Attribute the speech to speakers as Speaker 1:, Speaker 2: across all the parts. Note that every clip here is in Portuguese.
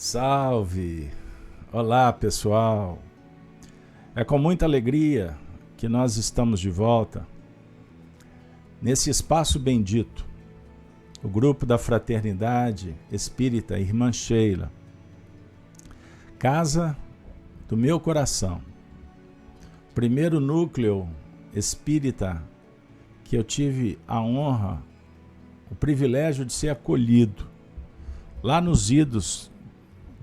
Speaker 1: Salve! Olá, pessoal! É com muita alegria que nós estamos de volta nesse espaço bendito, o grupo da Fraternidade Espírita Irmã Sheila, casa do meu coração, primeiro núcleo espírita que eu tive a honra, o privilégio de ser acolhido lá nos idos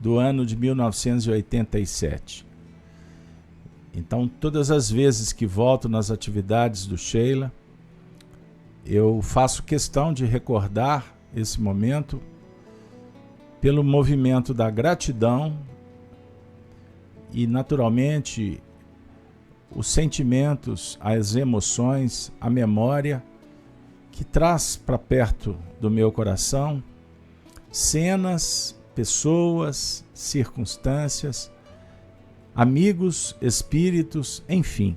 Speaker 1: do ano de 1987. Então, todas as vezes que volto nas atividades do Sheila, eu faço questão de recordar esse momento pelo movimento da gratidão e, naturalmente, os sentimentos, as emoções, a memória que traz para perto do meu coração cenas, pessoas, circunstâncias, amigos, espíritos, enfim.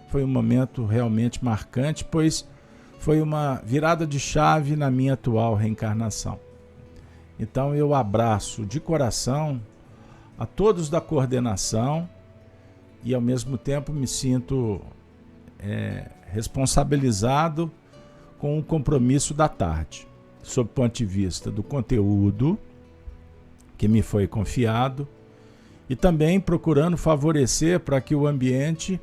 Speaker 1: Foi um momento realmente marcante, pois foi uma virada de chave na minha atual reencarnação. Então eu abraço de coração a todos da coordenação e ao mesmo tempo me sinto responsabilizado com o compromisso da tarde, sob o ponto de vista do conteúdo que me foi confiado e também procurando favorecer para que o ambiente,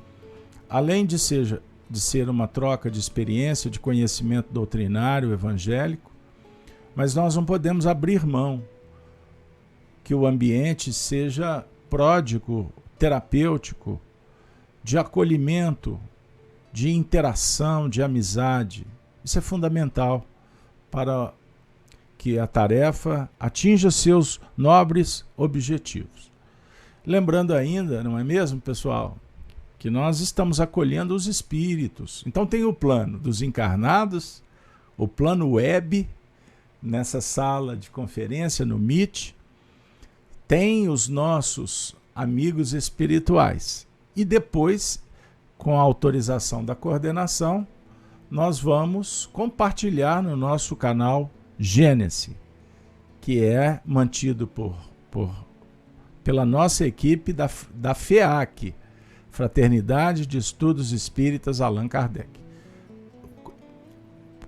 Speaker 1: além de ser uma troca de experiência, de conhecimento doutrinário, evangélico, mas nós não podemos abrir mão que o ambiente seja pródigo, terapêutico, de acolhimento, de interação, de amizade. Isso é fundamental para que a tarefa atinja seus nobres objetivos. Lembrando ainda, não é mesmo, pessoal, que nós estamos acolhendo os espíritos. Então tem o plano dos encarnados, o plano web, nessa sala de conferência no Meet, tem os nossos amigos espirituais. E depois, com a autorização da coordenação, nós vamos compartilhar no nosso canal Gênese, que é mantido pela nossa equipe da FEAC, Fraternidade de Estudos Espíritas Allan Kardec.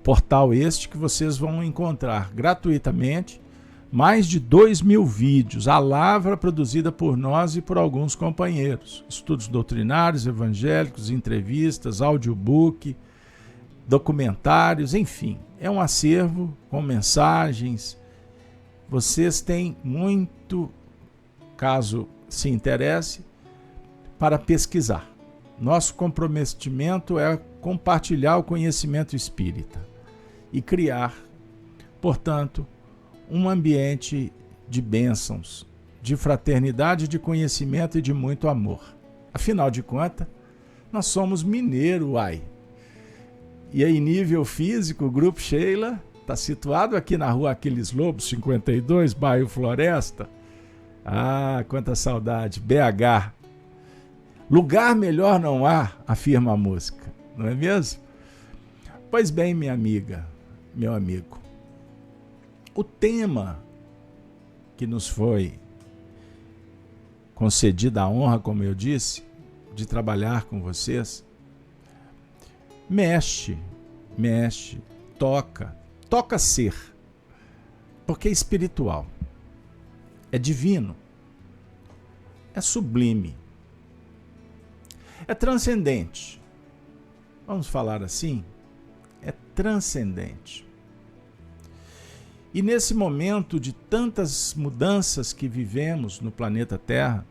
Speaker 1: Portal este que vocês vão encontrar gratuitamente mais de 2.000 vídeos, a lavra produzida por nós e por alguns companheiros. Estudos doutrinários, evangélicos, entrevistas, audiobook, documentários, enfim. É um acervo com mensagens. Vocês têm muito, caso se interesse, para pesquisar. Nosso comprometimento é compartilhar o conhecimento espírita e criar, portanto, um ambiente de bênçãos, de fraternidade, de conhecimento e de muito amor. Afinal de contas, nós somos mineiro, uai. E aí, em nível físico, o Grupo Sheila está situado aqui na rua Aquiles Lobo, 52, bairro Floresta. Ah, quanta saudade, BH. Lugar melhor não há, afirma a música, não é mesmo? Pois bem, minha amiga, meu amigo, o tema que nos foi concedida a honra, como eu disse, de trabalhar com vocês, mexe, toca ser, porque é espiritual, é divino, é sublime, é transcendente. Vamos falar assim? É transcendente. E nesse momento de tantas mudanças que vivemos no planeta Terra,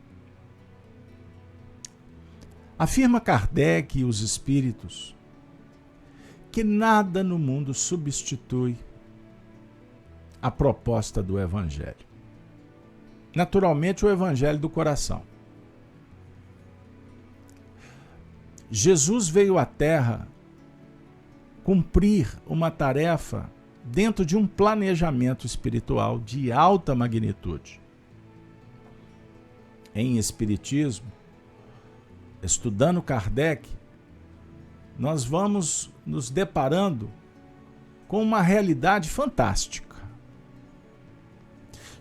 Speaker 1: afirma Kardec e os espíritos que nada no mundo substitui a proposta do Evangelho. Naturalmente, o Evangelho do coração. Jesus veio à Terra cumprir uma tarefa dentro de um planejamento espiritual de alta magnitude. Em Espiritismo, estudando Kardec, nós vamos nos deparando com uma realidade fantástica.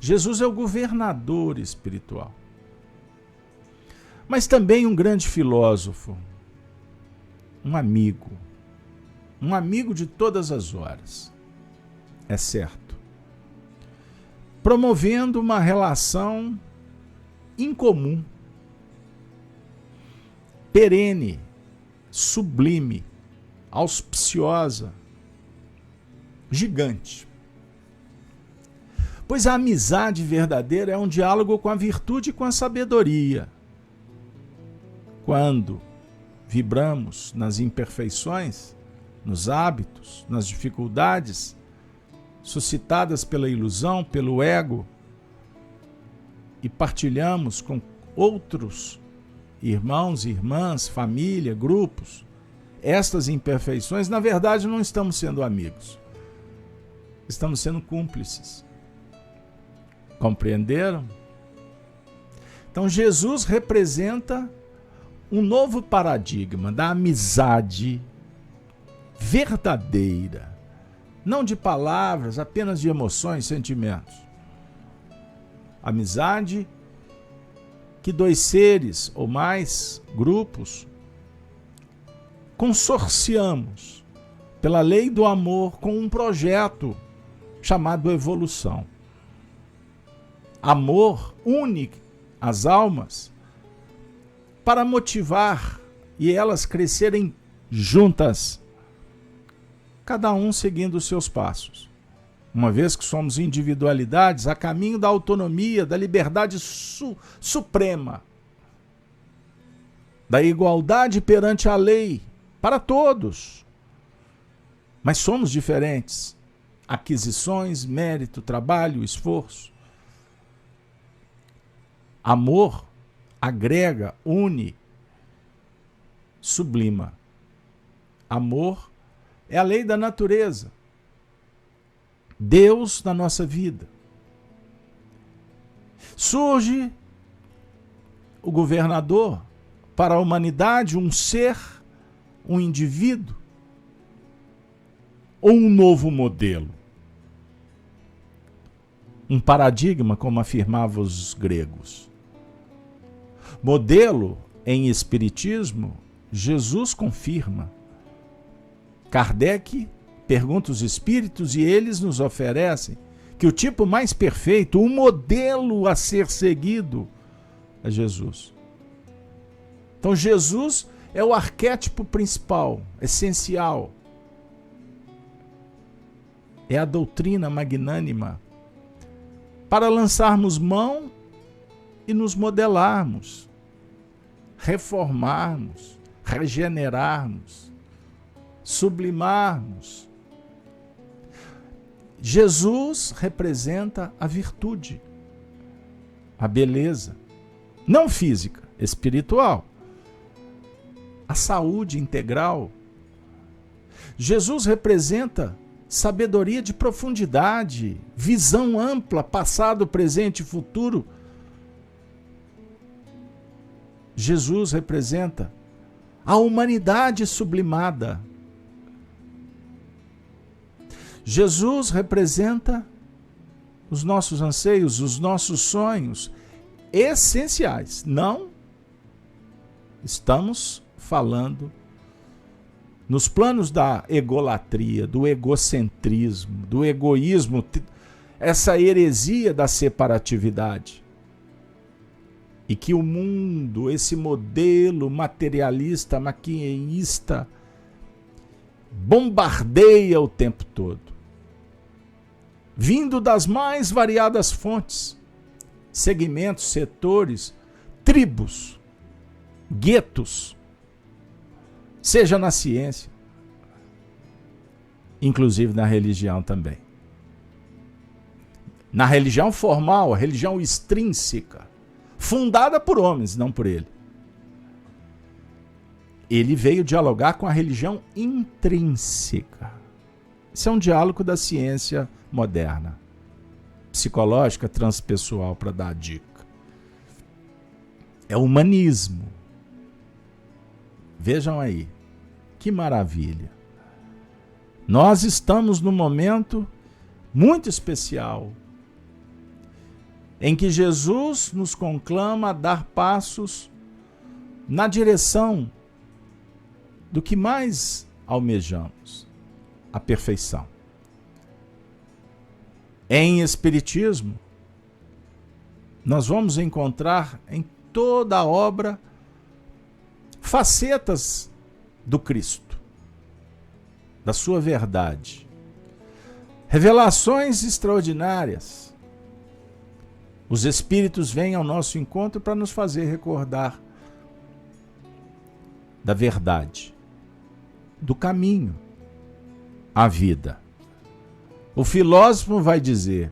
Speaker 1: Jesus é o governador espiritual. Mas também um grande filósofo, um amigo de todas as horas, é certo, promovendo uma relação incomum, perene, sublime, auspiciosa, gigante. Pois a amizade verdadeira é um diálogo com a virtude e com a sabedoria. Quando vibramos nas imperfeições, nos hábitos, nas dificuldades suscitadas pela ilusão, pelo ego, e partilhamos com outros irmãos, irmãs, família, grupos, estas imperfeições, na verdade não estamos sendo amigos, estamos sendo cúmplices. Compreenderam? Então Jesus representa um novo paradigma da amizade verdadeira, não de palavras, apenas de emoções, sentimentos. Amizade que dois seres ou mais grupos consorciamos pela lei do amor com um projeto chamado evolução. Amor une as almas para motivar e elas crescerem juntas, cada um seguindo os seus passos. Uma vez que somos individualidades a caminho da autonomia, da liberdade suprema, da igualdade perante a lei, para todos. Mas somos diferentes. Aquisições, mérito, trabalho, esforço. Amor agrega, une, sublima. Amor é a lei da natureza. Deus na nossa vida. Surge o governador para a humanidade, um ser, um indivíduo, ou um novo modelo. Um paradigma, como afirmavam os gregos. Modelo em espiritismo, Jesus confirma. Kardec pergunta os espíritos e eles nos oferecem que o tipo mais perfeito, o modelo a ser seguido, é Jesus. Então Jesus é o arquétipo principal, essencial. É a doutrina magnânima para lançarmos mão e nos modelarmos, reformarmos, regenerarmos, sublimarmos. Jesus representa a virtude, a beleza, não física, espiritual, a saúde integral. Jesus representa sabedoria de profundidade, visão ampla, passado, presente e futuro. Jesus representa a humanidade sublimada. Jesus representa os nossos anseios, os nossos sonhos essenciais. Não estamos falando nos planos da egolatria, do egocentrismo, do egoísmo, essa heresia da separatividade. E que o mundo, esse modelo materialista, maquinista, bombardeia o tempo todo. Vindo das mais variadas fontes, segmentos, setores, tribos, guetos, seja na ciência, inclusive na religião também. Na religião formal, a religião extrínseca, fundada por homens, não por ele. Ele veio dialogar com a religião intrínseca. Isso é um diálogo da ciência moderna, psicológica, transpessoal, para dar a dica. É o humanismo. Vejam aí, que maravilha. Nós estamos num momento muito especial, em que Jesus nos conclama a dar passos na direção do que mais almejamos, a perfeição. Em Espiritismo, nós vamos encontrar em toda a obra facetas do Cristo, da sua verdade, revelações extraordinárias. Os Espíritos vêm ao nosso encontro para nos fazer recordar da verdade, do caminho à vida. O filósofo vai dizer,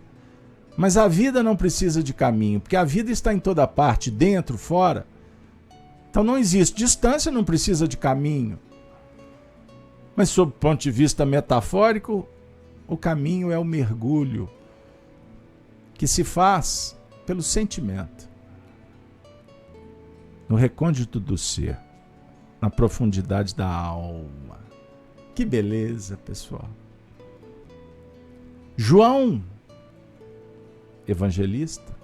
Speaker 1: mas a vida não precisa de caminho, porque a vida está em toda parte, dentro, fora. Então não existe distância, não precisa de caminho. Mas sob o ponto de vista metafórico, o caminho é o mergulho que se faz pelo sentimento, no recôndito do ser, na profundidade da alma. Que beleza, pessoal. João, evangelista,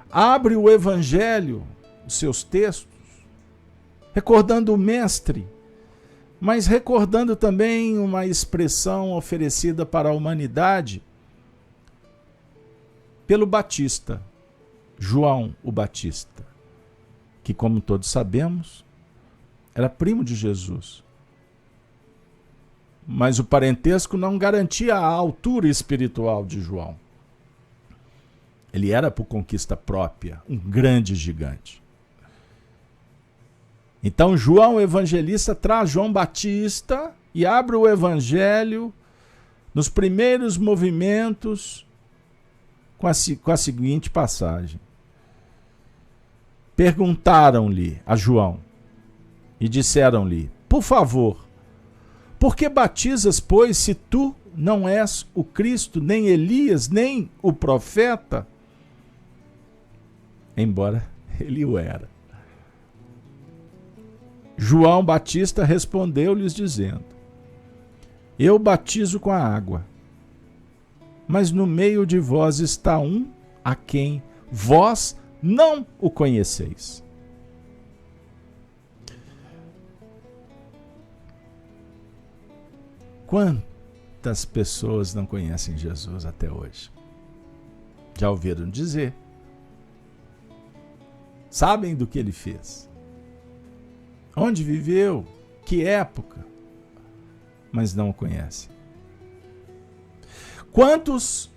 Speaker 1: abre o evangelho, os seus textos, recordando o mestre, mas recordando também uma expressão oferecida para a humanidade pelo Batista, João o Batista, que, como todos sabemos, era primo de Jesus. Mas o parentesco não garantia a altura espiritual de João. Ele era por conquista própria, um grande gigante. Então João evangelista traz João Batista e abre o evangelho nos primeiros movimentos com a seguinte passagem. Perguntaram-lhe a João e disseram-lhe, por favor, por que batizas, pois, se tu não és o Cristo, nem Elias, nem o profeta? Embora ele o era. João Batista respondeu-lhes dizendo, eu batizo com a água, mas no meio de vós está um a quem vós não o conheceis. Quantas pessoas não conhecem Jesus até hoje? Já ouviram dizer? Sabem do que ele fez? Onde viveu? Que época? Mas não o conhecem. Quantos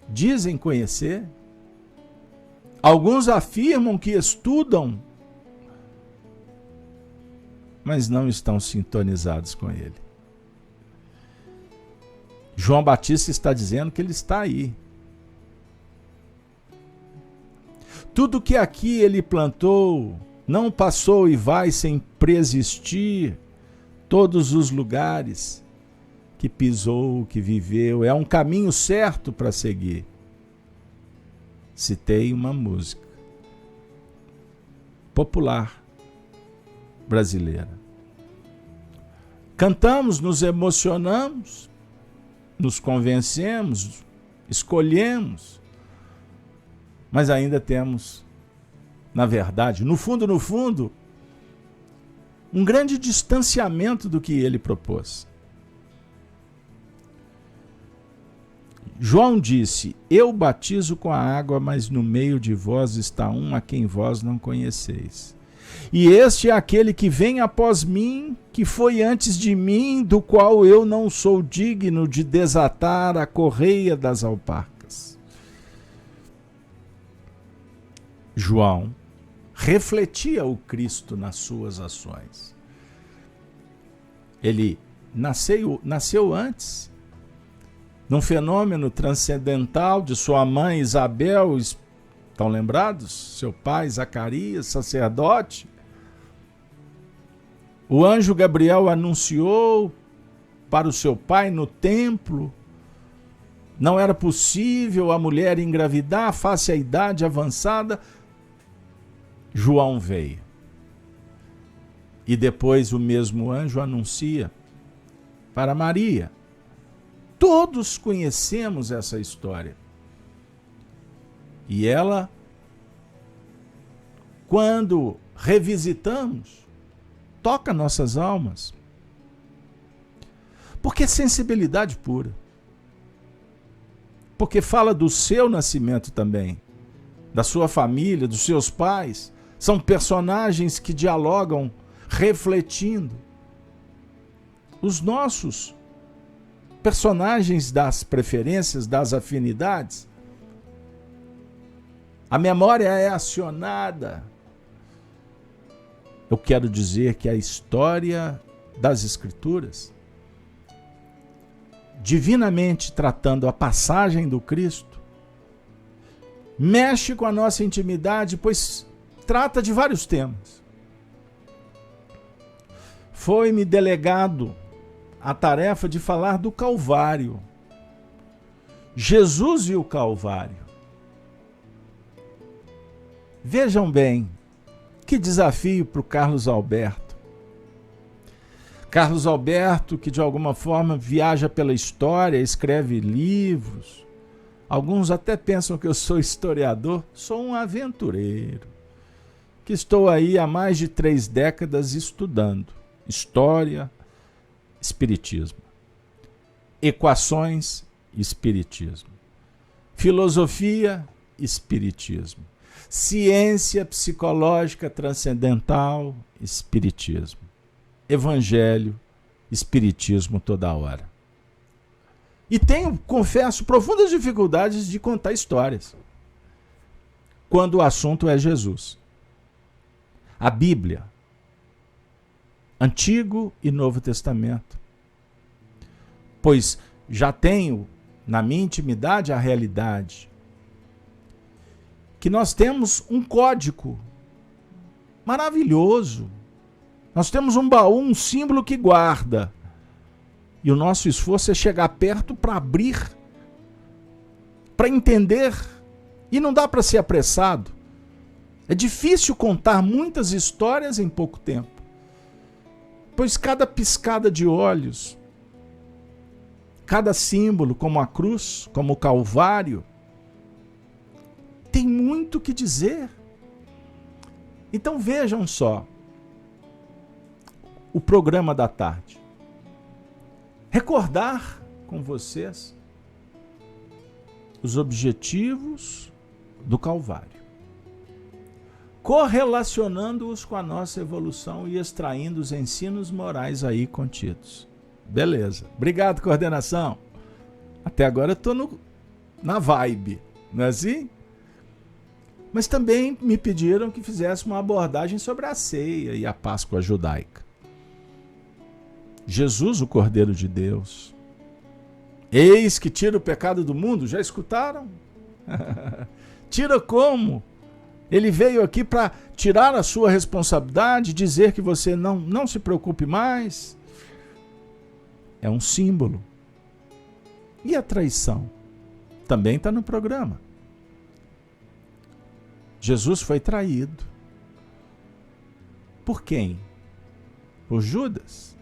Speaker 1: dizem conhecer? Alguns afirmam que estudam, mas não estão sintonizados com ele. João Batista está dizendo que ele está aí. Tudo que aqui ele plantou não passou e vai sem preexistir. Todos os lugares que pisou, que viveu, é um caminho certo para seguir. Citei uma música popular brasileira. Cantamos, nos emocionamos, nos convencemos, escolhemos, mas ainda temos, na verdade, no fundo, um grande distanciamento do que ele propôs. João disse, eu batizo com a água, mas no meio de vós está um a quem vós não conheceis. E este é aquele que vem após mim, que foi antes de mim, do qual eu não sou digno de desatar a correia das alparcas. João refletia o Cristo nas suas ações. Ele nasceu antes, num fenômeno transcendental de sua mãe Isabel, estão lembrados? Seu pai Zacarias, sacerdote. O anjo Gabriel anunciou para o seu pai no templo. Não era possível a mulher engravidar face à idade avançada. João veio. E depois o mesmo anjo anuncia para Maria. Todos conhecemos essa história. E ela, quando revisitamos, toca nossas almas. Porque é sensibilidade pura. Porque fala do seu nascimento também, da sua família, dos seus pais. São personagens que dialogam refletindo os nossos personagens das preferências, das afinidades. A memória é acionada. Eu quero dizer que a história das Escrituras, divinamente tratando a passagem do Cristo, mexe com a nossa intimidade, pois trata de vários temas. Foi-me delegado a tarefa de falar do Calvário. Jesus e o Calvário. Vejam bem, que desafio para o Carlos Alberto. Carlos Alberto, que de alguma forma viaja pela história, escreve livros. Alguns até pensam que eu sou historiador. Sou um aventureiro, que estou aí há mais de 3 décadas estudando história, espiritismo, equações, espiritismo, filosofia, espiritismo, ciência psicológica transcendental, espiritismo, evangelho, espiritismo toda hora. E tenho, confesso, profundas dificuldades de contar histórias quando o assunto é Jesus. A Bíblia, Antigo e Novo Testamento. Pois já tenho na minha intimidade a realidade que nós temos um código maravilhoso. Nós temos um baú, um símbolo que guarda. E o nosso esforço é chegar perto para abrir, para entender. E não dá para ser apressado. É difícil contar muitas histórias em pouco tempo. Pois cada piscada de olhos, cada símbolo, como a cruz, como o Calvário, tem muito o que dizer. Então vejam só o programa da tarde. Recordar com vocês os objetivos do Calvário, correlacionando-os com a nossa evolução e extraindo os ensinos morais aí contidos. Beleza. Obrigado, coordenação. Até agora eu estou na vibe, não é assim? Mas também me pediram que fizesse uma abordagem sobre a ceia e a Páscoa judaica. Jesus, o Cordeiro de Deus. Eis que tira o pecado do mundo. Já escutaram? Tira como? Ele veio aqui para tirar a sua responsabilidade, dizer que você não se preocupe mais. É um símbolo. E a traição? Também está no programa. Jesus foi traído. Por quem? Por Judas.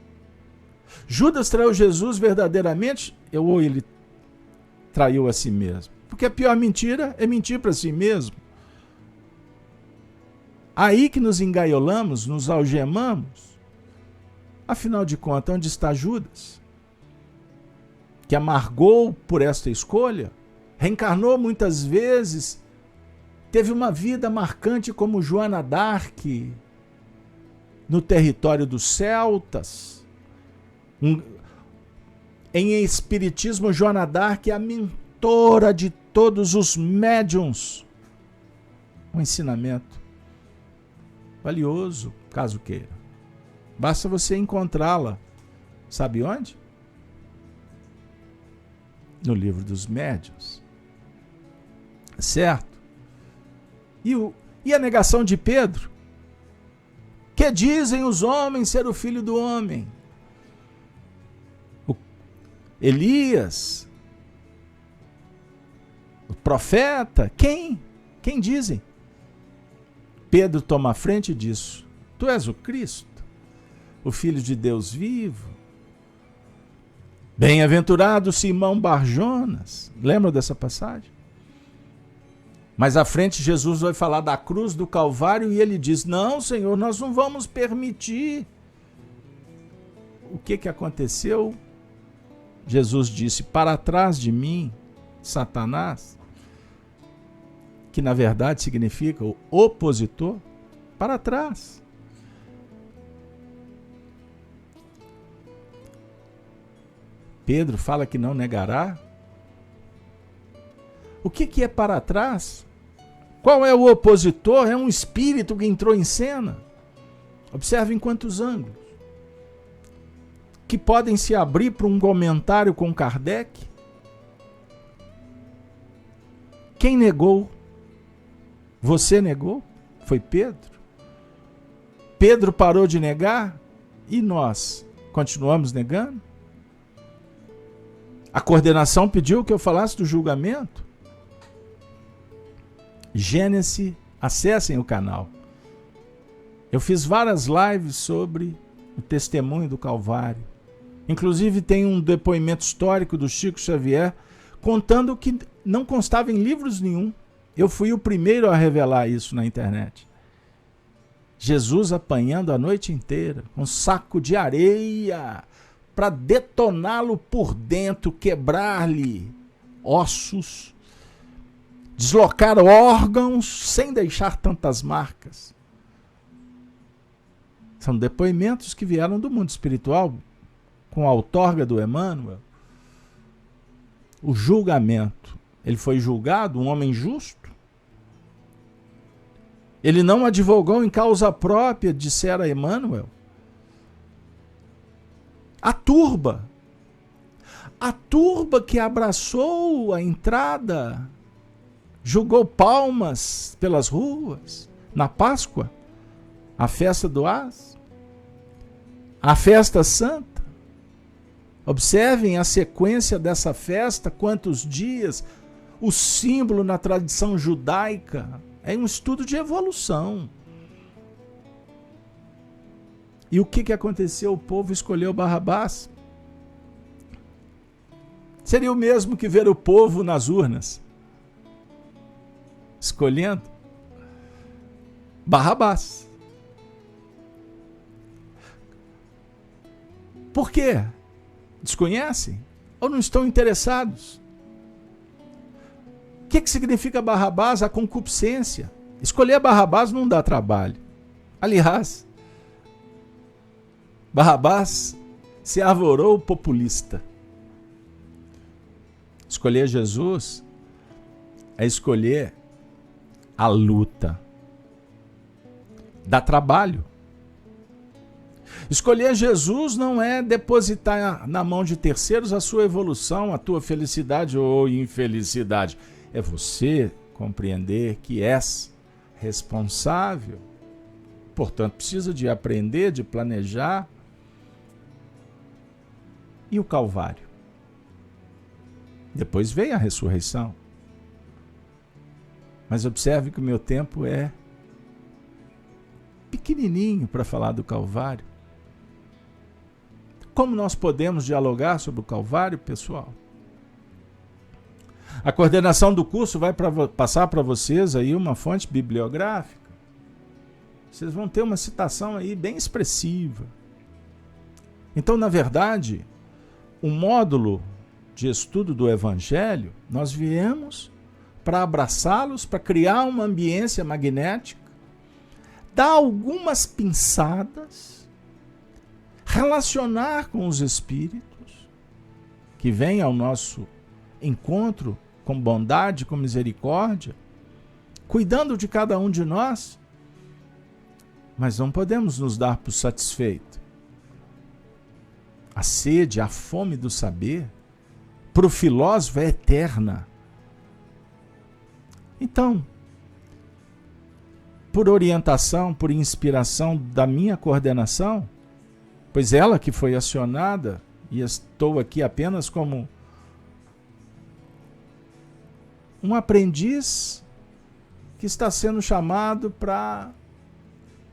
Speaker 1: Judas traiu Jesus verdadeiramente ou ele traiu a si mesmo? Porque a pior mentira é mentir para si mesmo. Aí que nos engaiolamos, nos algemamos. Afinal de contas, onde está Judas? Que amargou por esta escolha, reencarnou muitas vezes, teve uma vida marcante como Joana d'Arc, no território dos celtas. Em espiritismo, Joana d'Arc é a mentora de todos os médiuns. Um ensinamento valioso, caso queira. Basta você encontrá-la. Sabe onde? No livro dos médiuns. Certo? E a negação de Pedro? Que dizem os homens ser o filho do homem? Elias? O profeta? Quem? Quem dizem? Pedro toma a frente disso. Tu és o Cristo, o Filho de Deus vivo. Bem-aventurado Simão Barjonas. Lembra dessa passagem? Mais à frente, Jesus vai falar da cruz do Calvário e ele diz: não, Senhor, nós não vamos permitir. O que aconteceu? Jesus disse: para trás de mim, Satanás, que na verdade significa o opositor, para trás. Pedro fala que não negará. O que é para trás? Qual é o opositor? É um espírito que entrou em cena. Observe em quantos ângulos. Que podem se abrir para um comentário com Kardec. Quem negou? Você negou? Foi Pedro? Pedro parou de negar? E nós continuamos negando? A coordenação pediu que eu falasse do julgamento? Gênesis, acessem o canal. Eu fiz várias lives sobre o testemunho do Calvário. Inclusive tem um depoimento histórico do Chico Xavier contando que não constava em livros nenhum. Eu fui o primeiro a revelar isso na internet. Jesus apanhando a noite inteira, um saco de areia, para detoná-lo por dentro, quebrar-lhe ossos, deslocar órgãos sem deixar tantas marcas. São depoimentos que vieram do mundo espiritual, com a outorga do Emmanuel. O julgamento. Ele foi julgado, um homem justo. Ele não advogou em causa própria, dissera Emmanuel. A turba que abraçou a entrada, jogou palmas pelas ruas, na Páscoa, a festa do Ás, a festa santa. Observem a sequência dessa festa, quantos dias, o símbolo na tradição judaica, é um estudo de evolução. E o que aconteceu? O povo escolheu Barrabás. Seria o mesmo que ver o povo nas urnas, escolhendo Barrabás. Por quê? Desconhecem? Ou não estão interessados? O que significa Barrabás? A concupiscência. Escolher Barrabás não dá trabalho. Aliás, Barrabás se arvorou populista. Escolher Jesus é escolher a luta. Dá trabalho. Escolher Jesus não é depositar na mão de terceiros a sua evolução, a tua felicidade ou infelicidade. É você compreender que és responsável. Portanto, precisa de aprender, de planejar. E o Calvário? Depois veio a ressurreição. Mas observe que o meu tempo é pequenininho para falar do Calvário. Como nós podemos dialogar sobre o Calvário, pessoal? A coordenação do curso vai passar para vocês aí uma fonte bibliográfica. Vocês vão ter uma citação aí bem expressiva. Então, na verdade, o módulo de estudo do Evangelho, nós viemos para abraçá-los, para criar uma ambiência magnética, dar algumas pinçadas, relacionar com os espíritos que vêm ao nosso encontro com bondade, com misericórdia, cuidando de cada um de nós, mas não podemos nos dar por satisfeito. A sede, a fome do saber, para o filósofo é eterna. Então, por orientação, por inspiração da minha coordenação, pois ela que foi acionada, e estou aqui apenas como um aprendiz que está sendo chamado para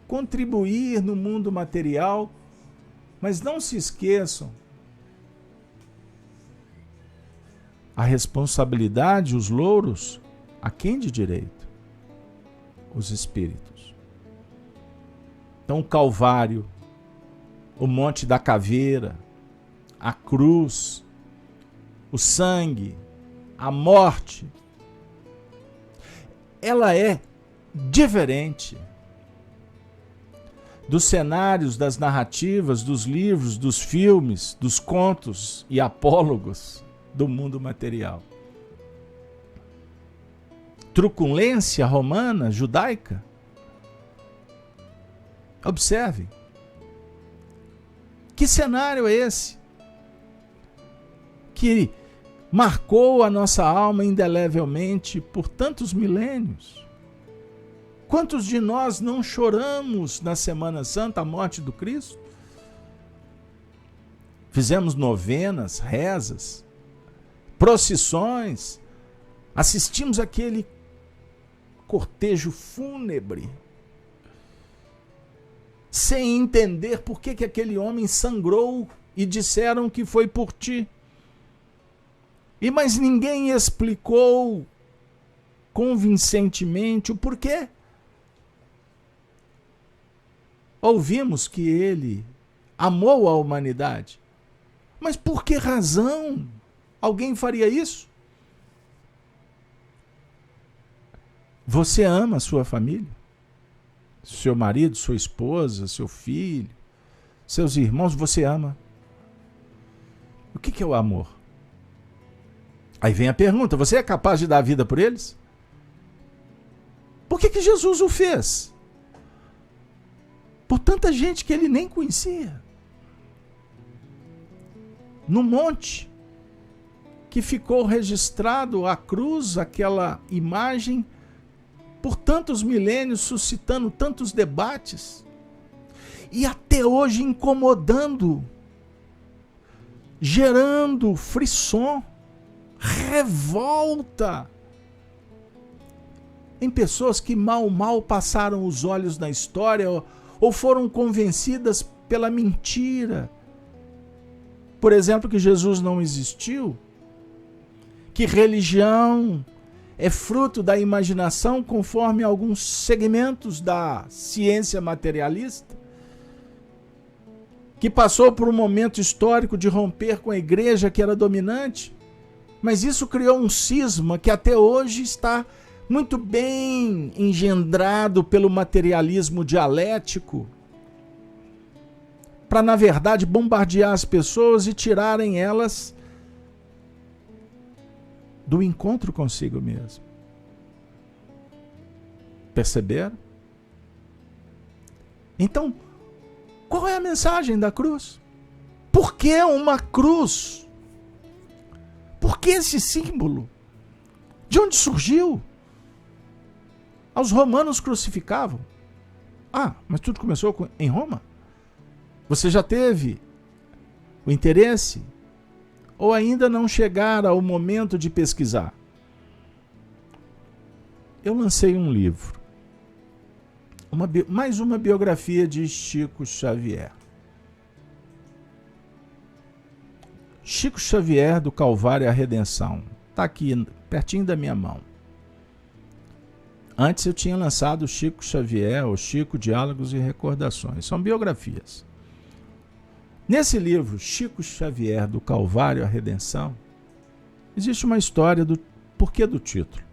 Speaker 1: contribuir no mundo material, mas não se esqueçam, a responsabilidade, os louros A quem de direito? Os espíritos. Então o Calvário, o Monte da Caveira, a cruz, o sangue, a morte, ela é diferente dos cenários, das narrativas, dos livros, dos filmes, dos contos e apólogos do mundo material. Truculência romana, judaica. Observe. Que cenário é esse? Que marcou a nossa alma indelevelmente por tantos milênios. Quantos de nós não choramos na Semana Santa a morte do Cristo? Fizemos novenas, rezas, procissões, assistimos aquele cortejo fúnebre, sem entender por que aquele homem sangrou e disseram que foi por ti. Mas ninguém explicou convincentemente o porquê. Ouvimos que ele amou a humanidade. Mas por que razão alguém faria isso? Você ama a sua família? Seu marido, sua esposa, seu filho, seus irmãos, você ama? O que é o amor? Aí vem a pergunta, você é capaz de dar a vida por eles? Por que Jesus o fez? Por tanta gente que ele nem conhecia. No monte, que ficou registrado a cruz, aquela imagem, por tantos milênios, suscitando tantos debates, e até hoje incomodando, gerando frisson, revolta em pessoas que mal passaram os olhos na história ou foram convencidas pela mentira. Por exemplo, que Jesus não existiu, que religião é fruto da imaginação conforme alguns segmentos da ciência materialista, que passou por um momento histórico de romper com a igreja que era dominante, mas isso criou um cisma que até hoje está muito bem engendrado pelo materialismo dialético, para, na verdade, bombardear as pessoas e tirarem elas do encontro consigo mesmo. Perceberam? Então, qual é a mensagem da cruz? Por que uma cruz? Por que esse símbolo? De onde surgiu? Os romanos crucificavam. Mas tudo começou em Roma? Você já teve o interesse? Ou ainda não chegara ao momento de pesquisar? Eu lancei um livro. Mais uma biografia de Chico Xavier. Chico Xavier, do Calvário à Redenção. Está aqui, pertinho da minha mão. Antes eu tinha lançado Chico Xavier, o Chico, Diálogos e Recordações. São biografias. Nesse livro, Chico Xavier, do Calvário à Redenção, existe uma história do porquê do título.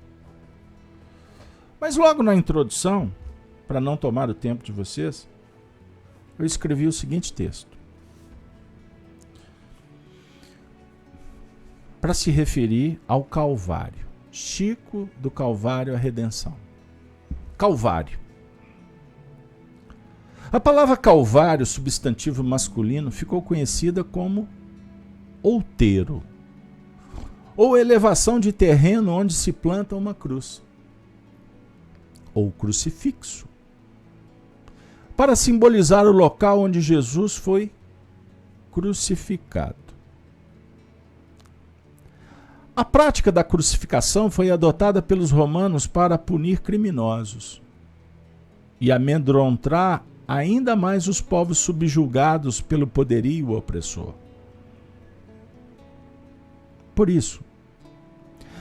Speaker 1: Mas logo na introdução, para não tomar o tempo de vocês, eu escrevi o seguinte texto. Para se referir ao Calvário. Chico, do Calvário à Redenção. Calvário. A palavra Calvário, substantivo masculino, ficou conhecida como outeiro, ou elevação de terreno onde se planta uma cruz, ou crucifixo, para simbolizar o local onde Jesus foi crucificado. A prática da crucificação foi adotada pelos romanos para punir criminosos e amedrontar ainda mais os povos subjugados pelo poderio opressor. Por isso,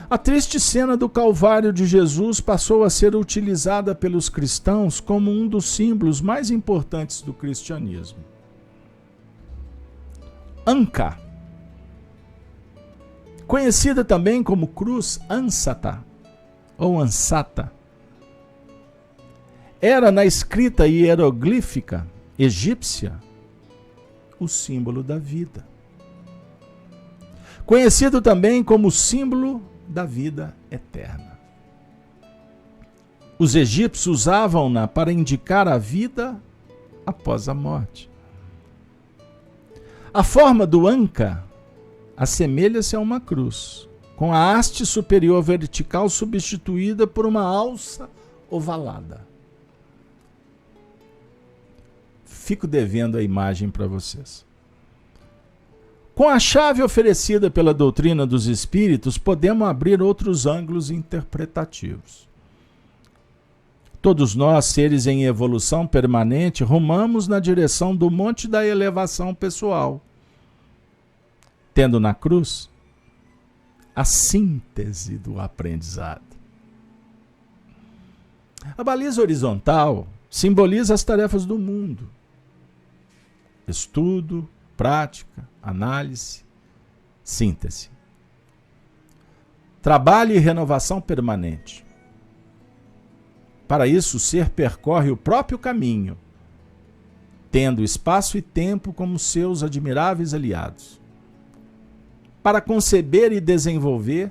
Speaker 1: A triste cena do Calvário de Jesus passou a ser utilizada pelos cristãos como um dos símbolos mais importantes do cristianismo. Anca, conhecida também como cruz ansata ou ansata, era na escrita hieroglífica egípcia o símbolo da vida. Conhecido também como símbolo da vida eterna. Os egípcios usavam-na para indicar a vida após a morte. A forma do anca assemelha-se a uma cruz, com a haste superior vertical substituída por uma alça ovalada. Fico devendo a imagem para vocês. Com a chave oferecida pela doutrina dos espíritos, podemos abrir outros ângulos interpretativos. Todos nós, seres em evolução permanente, rumamos na direção do monte da elevação pessoal, tendo na cruz a síntese do aprendizado. A baliza horizontal simboliza as tarefas do mundo: estudo, prática, análise, síntese. Trabalho e renovação permanente. Para isso, o ser percorre o próprio caminho, tendo espaço e tempo como seus admiráveis aliados, para conceber e desenvolver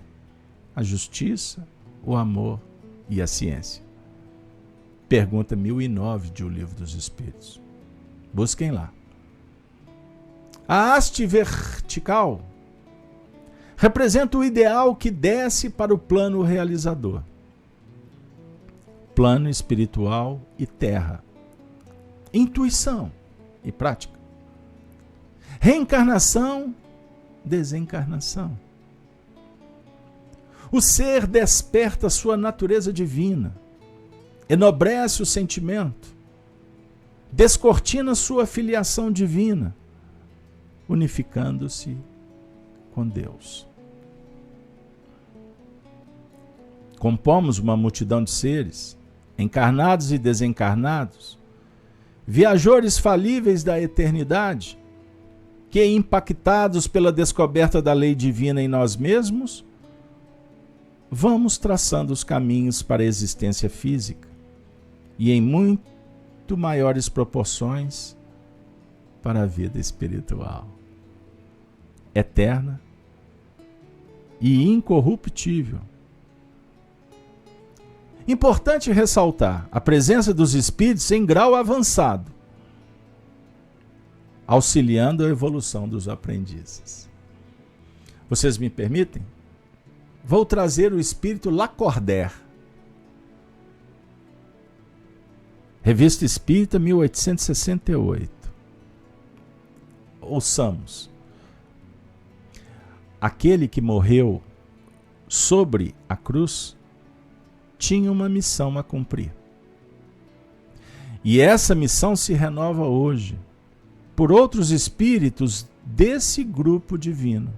Speaker 1: a justiça, o amor e a ciência. Pergunta 1009 de O Livro dos Espíritos. Busquem lá. A haste vertical representa o ideal que desce para o plano realizador, plano espiritual e terra, intuição e prática, reencarnação, desencarnação. O ser desperta sua natureza divina, enobrece o sentimento, descortina sua filiação divina, unificando-se com Deus. Compomos uma multidão de seres, encarnados e desencarnados, viajores falíveis da eternidade, que, impactados pela descoberta da lei divina em nós mesmos, vamos traçando os caminhos para a existência física e, em muito maiores proporções, para a vida espiritual, eterna e incorruptível. Importante ressaltar a presença dos espíritos em grau avançado, auxiliando a evolução dos aprendizes. Vocês me permitem? Vou trazer o espírito Lacordaire. Revista Espírita, 1868. Ouçamos. Aquele que morreu sobre a cruz tinha uma missão a cumprir. E essa missão se renova hoje por outros espíritos desse grupo divino,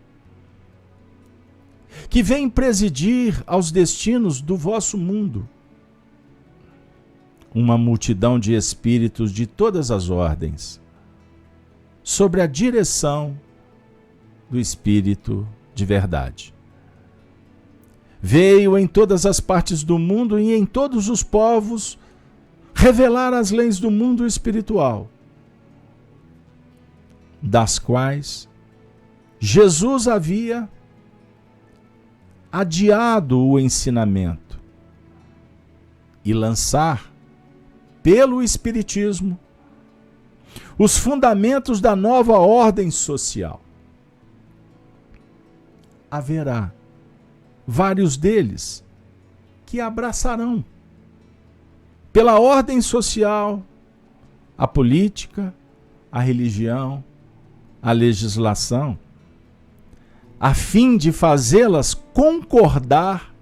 Speaker 1: que vêm presidir aos destinos do vosso mundo. Uma multidão de espíritos de todas as ordens, sobre a direção do Espírito de verdade. Veio em todas as partes do mundo e em todos os povos revelar as leis do mundo espiritual, das quais Jesus havia adiado o ensinamento, e lançar pelo Espiritismo os fundamentos da nova ordem social. Haverá vários deles que abraçarão, pela ordem social, a política, a religião, a legislação, a fim de fazê-las concordar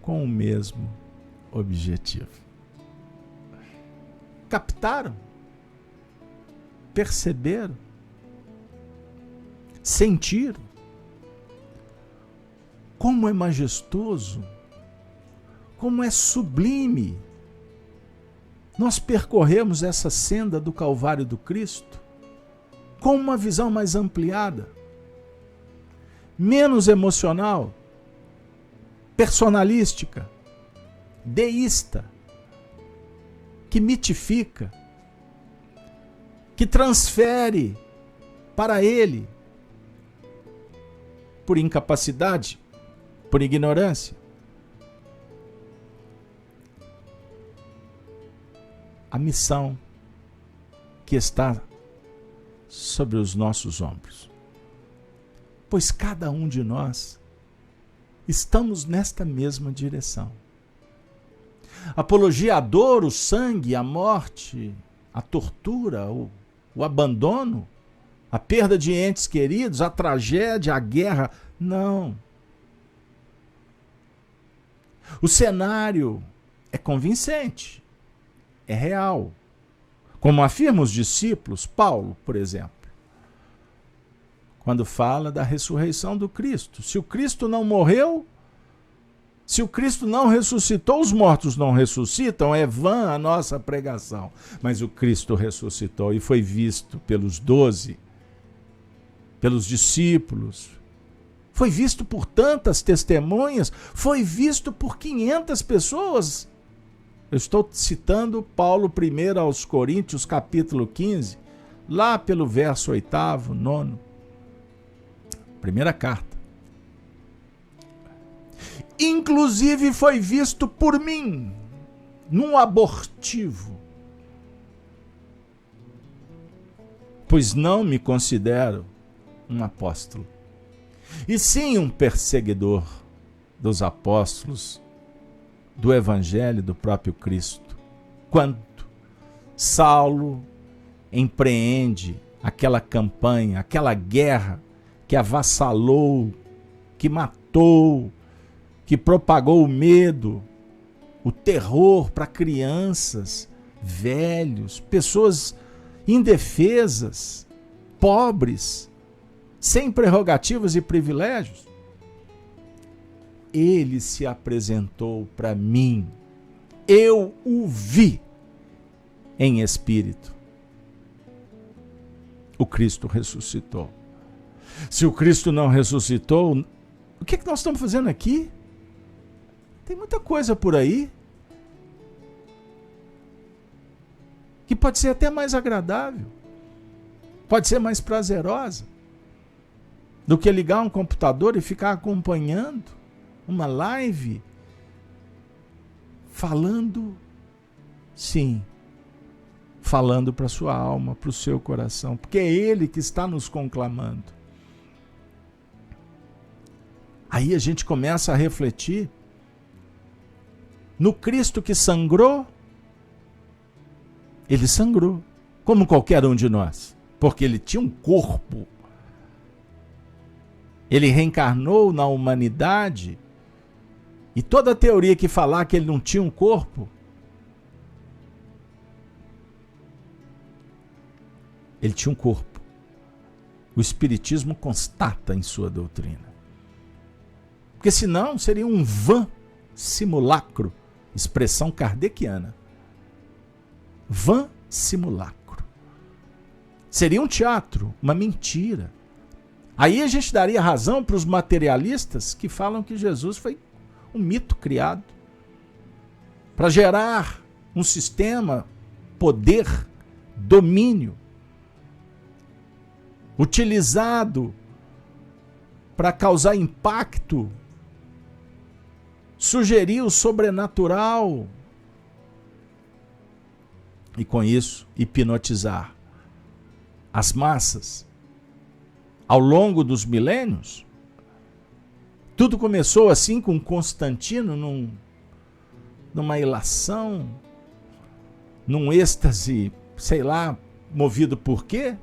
Speaker 1: com o mesmo objetivo. Captaram? Perceberam? Sentiram? Como é majestoso, como é sublime nós percorremos essa senda do Calvário do Cristo com uma visão mais ampliada, menos emocional, personalística, deísta, que mitifica, que transfere para Ele, por incapacidade, por ignorância, a missão que está sobre os nossos ombros. Pois cada um de nós estamos nesta mesma direção. Apologia à dor, o sangue, a morte, a tortura, o abandono, a perda de entes queridos, a tragédia, a guerra. Não. O cenário é convincente, é real. Como afirmam os discípulos, Paulo, por exemplo, quando fala da ressurreição do Cristo. Se o Cristo não morreu, se o Cristo não ressuscitou, os mortos não ressuscitam, é vã a nossa pregação. Mas o Cristo ressuscitou e foi visto pelos 12, pelos discípulos, foi visto por tantas testemunhas, foi visto por 500 pessoas. Eu estou citando Paulo 1 aos Coríntios, capítulo 15, lá pelo verso 8º, 9º. Primeira carta. Inclusive foi visto por mim, num abortivo. Pois não me considero um apóstolo, e sim um perseguidor dos apóstolos, do Evangelho do próprio Cristo. Quando Saulo empreende aquela campanha, aquela guerra que avassalou, que matou, que propagou o medo, o terror para crianças, velhos, pessoas indefesas, pobres, sem prerrogativas e privilégios. Ele se apresentou para mim, eu o vi em espírito. O Cristo ressuscitou. Se o Cristo não ressuscitou, o que nós estamos fazendo aqui? Tem muita coisa por aí que pode ser até mais agradável, pode ser mais prazerosa do que ligar um computador e ficar acompanhando uma live falando, sim, falando para a sua alma, para o seu coração, porque é Ele que está nos conclamando. Aí a gente começa a refletir no Cristo que sangrou. Ele sangrou, como qualquer um de nós, porque ele tinha um corpo. Ele reencarnou na humanidade, e toda a teoria que falar que ele não tinha um corpo, ele tinha um corpo. O Espiritismo constata em sua doutrina. Porque senão seria um vã simulacro, expressão kardeciana. Vã simulacro. Seria um teatro, uma mentira. Aí a gente daria razão para os materialistas que falam que Jesus foi um mito criado para gerar um sistema, poder, domínio, utilizado para causar impacto, sugerir o sobrenatural e, com isso, hipnotizar as massas. Ao longo dos milênios, tudo começou assim com Constantino, numa ilação, num êxtase, sei lá, movido por quê?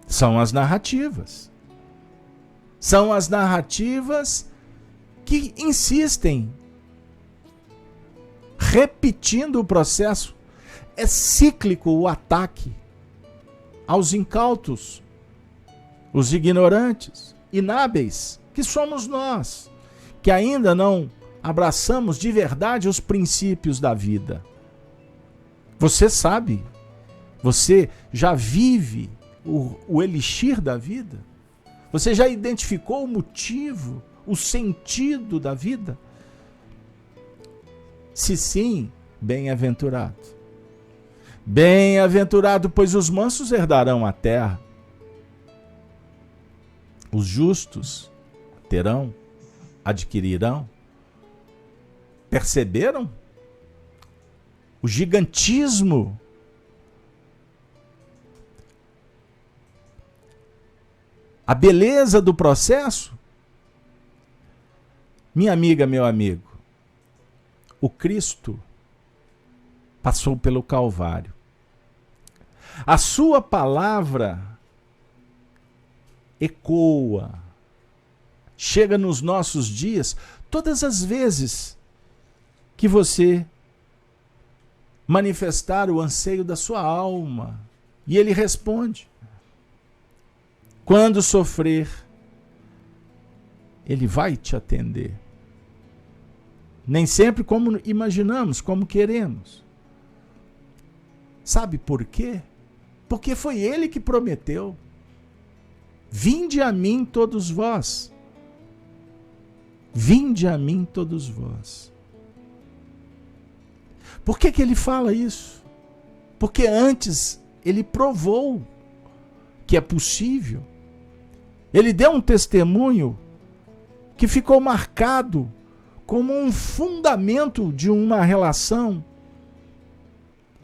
Speaker 1: São as narrativas. São as narrativas que insistem, repetindo o processo. É cíclico o ataque aos incautos, os ignorantes, inábeis, que somos nós, que ainda não abraçamos de verdade os princípios da vida. Você sabe, você já vive o elixir da vida? Você já identificou o motivo, o sentido da vida? Se sim, bem-aventurado. Bem-aventurado, pois os mansos herdarão a terra. Os justos terão, adquirirão. Perceberam o gigantismo? A beleza do processo? Minha amiga, meu amigo, o Cristo passou pelo Calvário. A sua palavra ecoa, chega nos nossos dias, todas as vezes que você manifestar o anseio da sua alma. E ele responde. Quando sofrer, ele vai te atender. Nem sempre como imaginamos, como queremos. Sabe por quê? Porque foi ele que prometeu. Vinde a mim todos vós. Vinde a mim todos vós. Por que ele fala isso? Porque antes ele provou que é possível. Ele deu um testemunho que ficou marcado como um fundamento de uma relação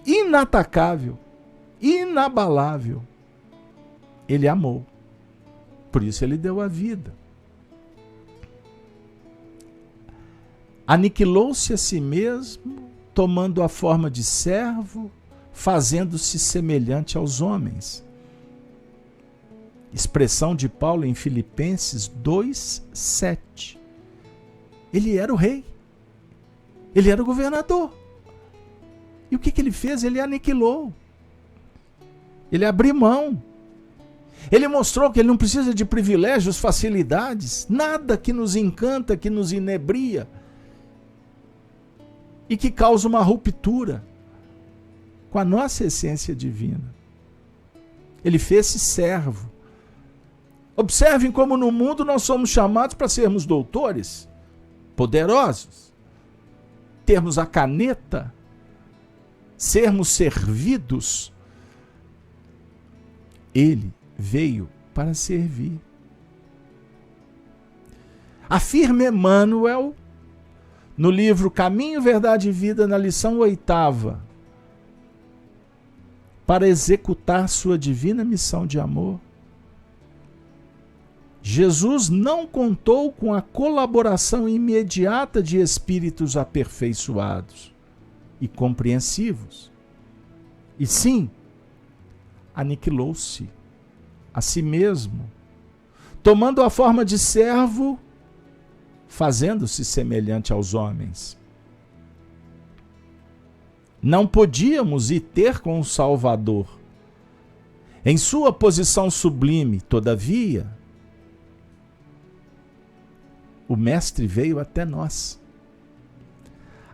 Speaker 1: inatacável, inabalável. Ele amou. Por isso ele deu a vida. Aniquilou-se a si mesmo, tomando a forma de servo, fazendo-se semelhante aos homens. Expressão de Paulo em Filipenses 2:7. Ele era o rei. Ele era o governador. E o que ele fez? Ele aniquilou. Ele abriu mão. Ele mostrou que ele não precisa de privilégios, facilidades, nada que nos encanta, que nos inebria e que causa uma ruptura com a nossa essência divina. Ele fez-se servo. Observem como no mundo nós somos chamados para sermos doutores, poderosos, termos a caneta, sermos servidos. Ele veio para servir. Afirma Emmanuel no livro Caminho, Verdade e Vida, na lição 8ª, para executar sua divina missão de amor. Jesus não contou com a colaboração imediata de espíritos aperfeiçoados e compreensivos. E sim, aniquilou-se a si mesmo, tomando a forma de servo, fazendo-se semelhante aos homens. Não podíamos ir ter com o Salvador. Em sua posição sublime, todavia, o Mestre veio até nós,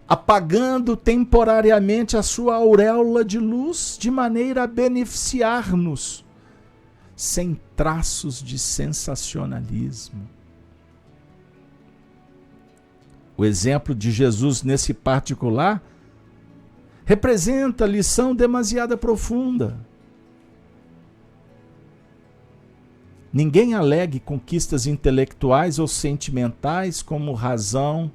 Speaker 1: apagando temporariamente a sua auréola de luz, de maneira a beneficiar-nos, sem traços de sensacionalismo. O exemplo de Jesus nesse particular representa lição demasiado profunda. Ninguém alegue conquistas intelectuais ou sentimentais como razão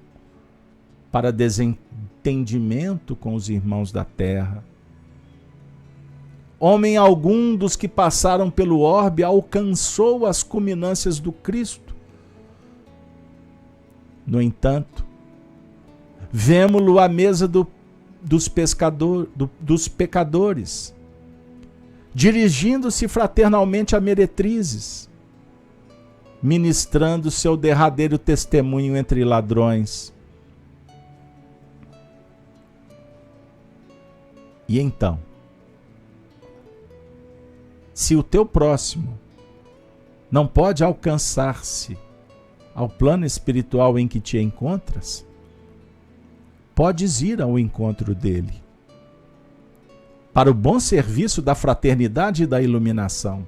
Speaker 1: para desentendimento com os irmãos da terra. Homem algum dos que passaram pelo orbe alcançou as culminâncias do Cristo. No entanto, vemo-lo à mesa dos pecadores, dirigindo-se fraternalmente a meretrizes, ministrando seu derradeiro testemunho entre ladrões. E então, se o teu próximo não pode alcançar-se ao plano espiritual em que te encontras, podes ir ao encontro dele, para o bom serviço da fraternidade e da iluminação,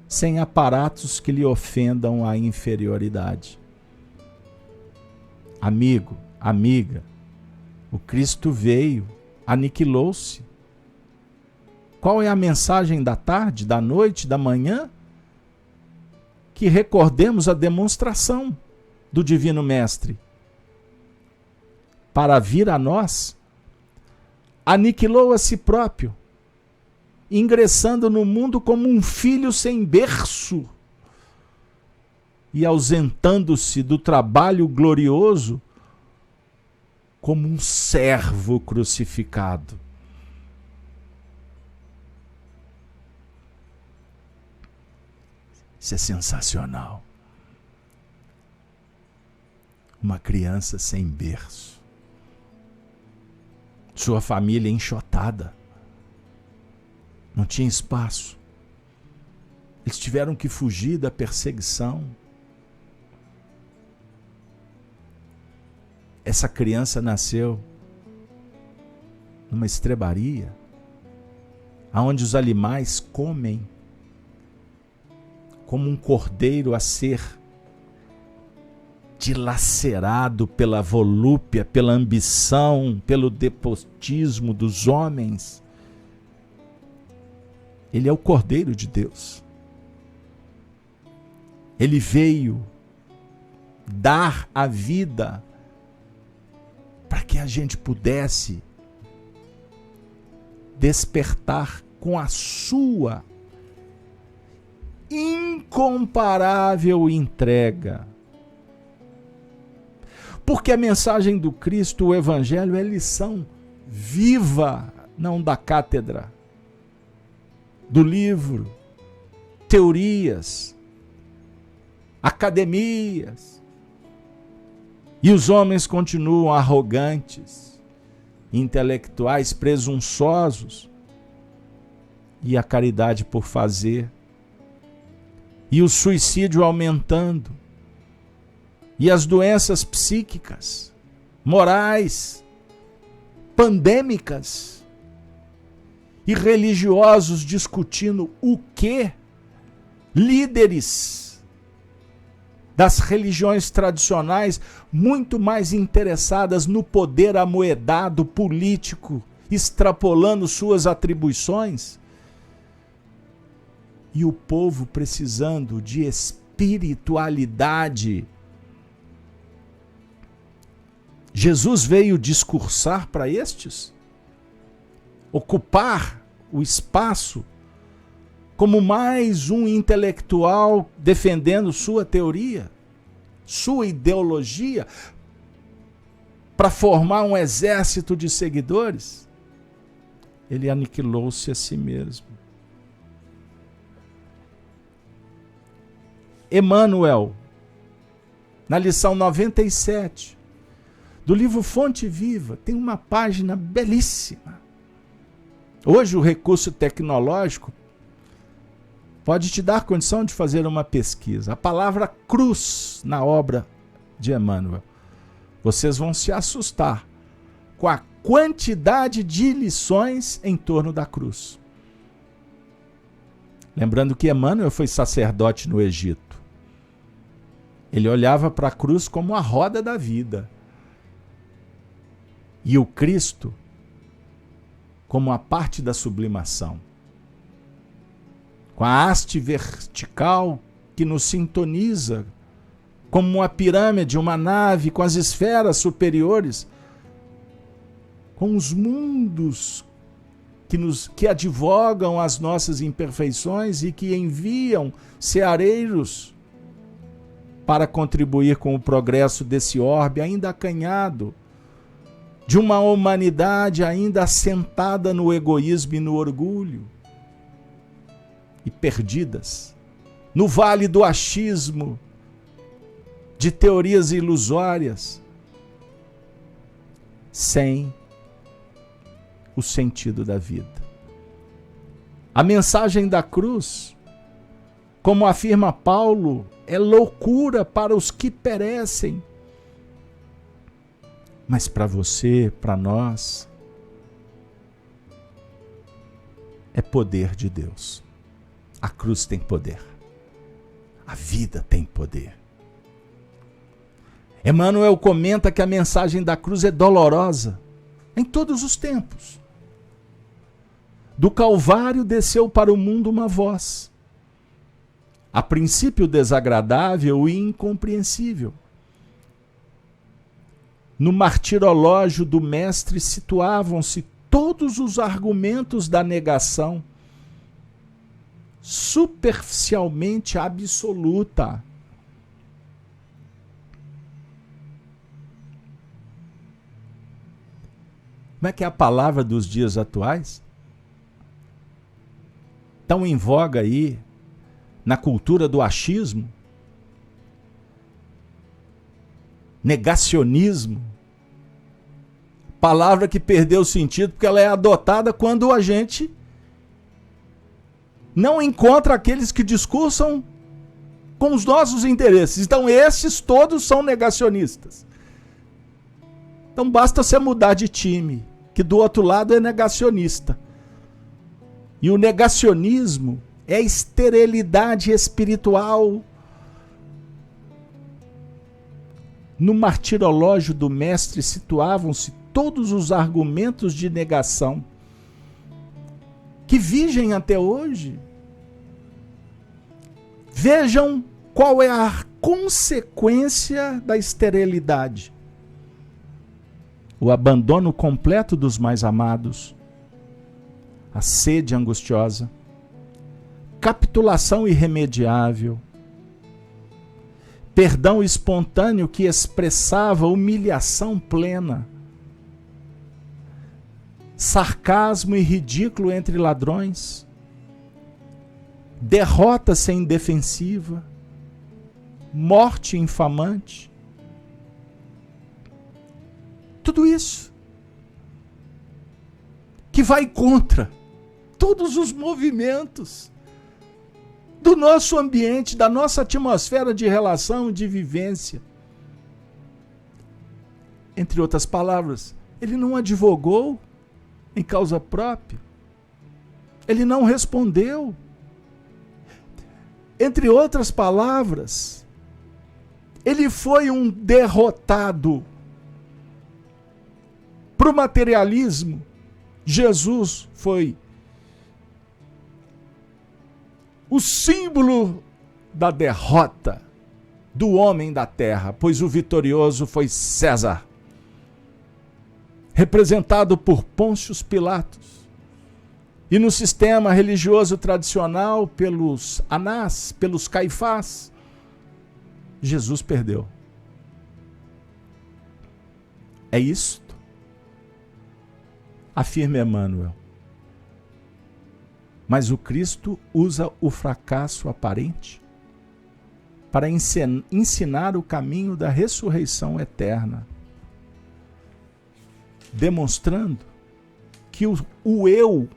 Speaker 1: sem aparatos que lhe ofendam a inferioridade. Amigo, amiga, o Cristo veio, aniquilou-se. Qual é a mensagem da tarde, da noite, da manhã? Que recordemos a demonstração do Divino Mestre. Para vir a nós, aniquilou a si próprio, ingressando no mundo como um filho sem berço e ausentando-se do trabalho glorioso como um servo crucificado. Isso é sensacional. Uma criança sem berço. Sua família enxotada. Não tinha espaço. Eles tiveram que fugir da perseguição. Essa criança nasceu numa estrebaria, onde os animais comem como um cordeiro a ser dilacerado pela volúpia, pela ambição, pelo despotismo dos homens. Ele é o Cordeiro de Deus. Ele veio dar a vida para que a gente pudesse despertar com a sua incomparável entrega. Porque a mensagem do Cristo, o Evangelho, é lição viva, não da cátedra, do livro, teorias, academias. E os homens continuam arrogantes, intelectuais, presunçosos, e a caridade por fazer, e o suicídio aumentando, e as doenças psíquicas, morais, pandêmicas, e religiosos discutindo o quê? Líderes das religiões tradicionais muito mais interessadas no poder amoedado político, extrapolando suas atribuições, e o povo precisando de espiritualidade. Jesus veio discursar para estes, ocupar o espaço como mais um intelectual defendendo sua teoria, sua ideologia, para formar um exército de seguidores. Ele aniquilou-se a si mesmo. Emmanuel, na lição 97, do livro Fonte Viva, tem uma página belíssima. Hoje o recurso tecnológico pode te dar condição de fazer uma pesquisa. A palavra cruz na obra de Emmanuel. Vocês vão se assustar com a quantidade de lições em torno da cruz. Lembrando que Emmanuel foi sacerdote no Egito. Ele olhava para a cruz como a roda da vida. E o Cristo como a parte da sublimação. Com a haste vertical que nos sintoniza, como uma pirâmide, uma nave, com as esferas superiores, com os mundos que advogam as nossas imperfeições e que enviam ceareiros para contribuir com o progresso desse orbe ainda acanhado, de uma humanidade ainda assentada no egoísmo e no orgulho, e perdidas no vale do achismo, de teorias ilusórias, sem o sentido da vida. A mensagem da cruz como afirma Paulo, é loucura para os que perecem. Mas para você, para nós, é poder de Deus. A cruz tem poder. A vida tem poder. Emmanuel comenta que a mensagem da cruz é dolorosa em todos os tempos. Do Calvário desceu para o mundo uma voz, a princípio desagradável e incompreensível. No martirológio do Mestre situavam-se todos os argumentos da negação, superficialmente absoluta. Como é que é a palavra dos dias atuais? Tão em voga aí, na cultura do achismo, negacionismo, palavra que perdeu o sentido porque ela é adotada quando a gente não encontra aqueles que discursam com os nossos interesses. Então esses todos são negacionistas. Então basta você mudar de time, que do outro lado é negacionista. E o negacionismo é a esterilidade espiritual. No martirológio do Mestre situavam-se todos os argumentos de negação que vigem até hoje. Vejam qual é a consequência da esterilidade. O abandono completo dos mais amados, a sede angustiosa, capitulação irremediável, perdão espontâneo que expressava humilhação plena, sarcasmo e ridículo entre ladrões, derrota sem defensiva, morte infamante. Tudo isso que vai contra todos os movimentos do nosso ambiente, da nossa atmosfera de relação, de vivência. Entre outras palavras, ele não advogou em causa própria. Ele não respondeu. Entre outras palavras, ele foi um derrotado. Para o materialismo, Jesus foi o símbolo da derrota do homem da terra, pois o vitorioso foi César, representado por Pôncio Pilatos. E no sistema religioso tradicional, pelos Anás, pelos Caifás, Jesus perdeu. É isto, afirma Emmanuel. Mas o Cristo usa o fracasso aparente para ensinar o caminho da ressurreição eterna, demonstrando que o eu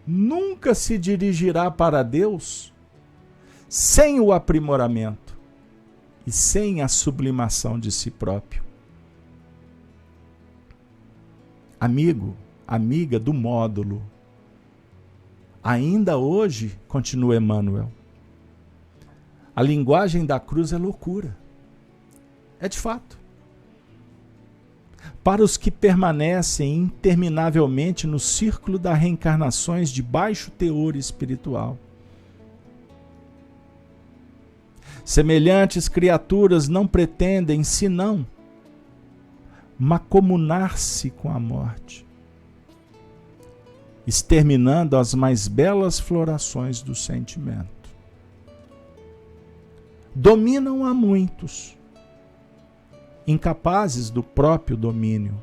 Speaker 1: nunca se dirigirá para Deus sem o aprimoramento e sem a sublimação de si próprio. Amigo, amiga do módulo, ainda hoje, continua Emmanuel, a linguagem da cruz é loucura. É de fato. Para os que permanecem interminavelmente no círculo das reencarnações de baixo teor espiritual. Semelhantes criaturas não pretendem, senão, macomunar-se com a morte, exterminando as mais belas florações do sentimento. Dominam a muitos, incapazes do próprio domínio.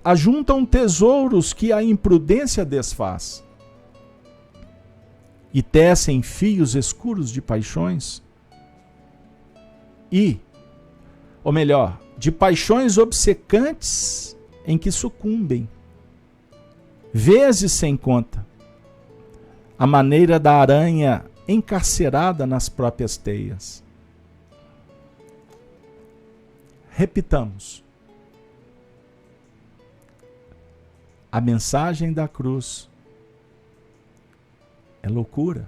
Speaker 1: Ajuntam tesouros que a imprudência desfaz e tecem fios escuros de paixões ou melhor, de paixões obcecantes em que sucumbem, vezes sem conta, à maneira da aranha encarcerada nas próprias teias. Repitamos. A mensagem da cruz é loucura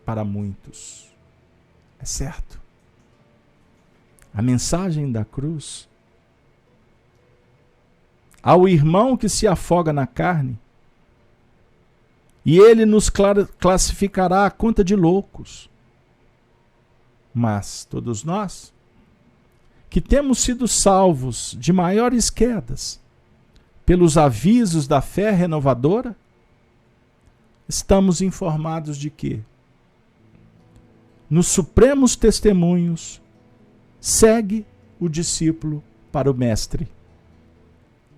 Speaker 1: para muitos. É certo. A mensagem da cruz ao irmão que se afoga na carne, e ele nos classificará à conta de loucos. Mas todos nós, que temos sido salvos de maiores quedas, pelos avisos da fé renovadora, estamos informados de que, nos supremos testemunhos, segue o discípulo para o Mestre,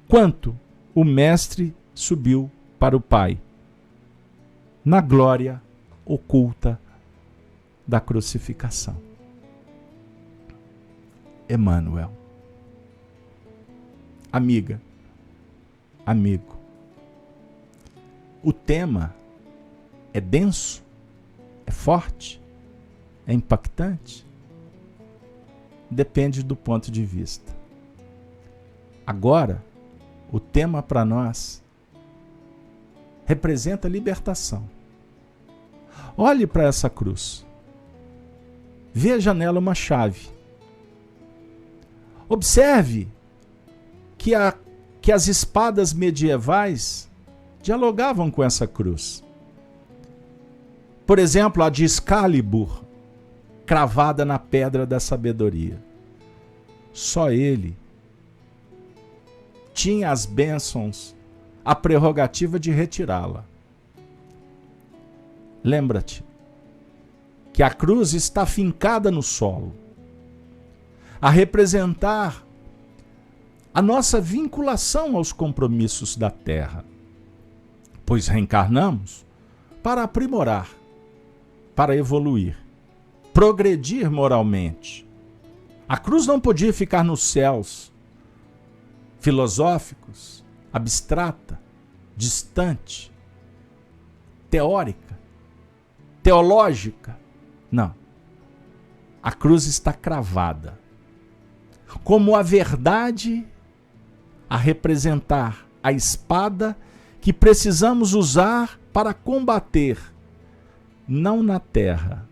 Speaker 1: quanto o Mestre subiu para o Pai, na glória oculta da crucificação. Emmanuel. Amiga, amigo, o tema é denso, é forte, é impactante? Depende do ponto de vista. Agora, o tema para nós representa libertação. Olhe para essa cruz. Veja nela uma chave. Observe que as espadas medievais dialogavam com essa cruz. Por exemplo, a de Excalibur, cravada na pedra da sabedoria. Só ele tinha as bênçãos, a prerrogativa de retirá-la. Lembra-te que a cruz está fincada no solo, a representar a nossa vinculação aos compromissos da terra, pois reencarnamos para aprimorar, para evoluir, progredir moralmente. A cruz não podia ficar nos céus filosóficos, abstrata, distante, teórica, teológica. Não. A cruz está cravada como a verdade a representar a espada que precisamos usar para combater, não na terra,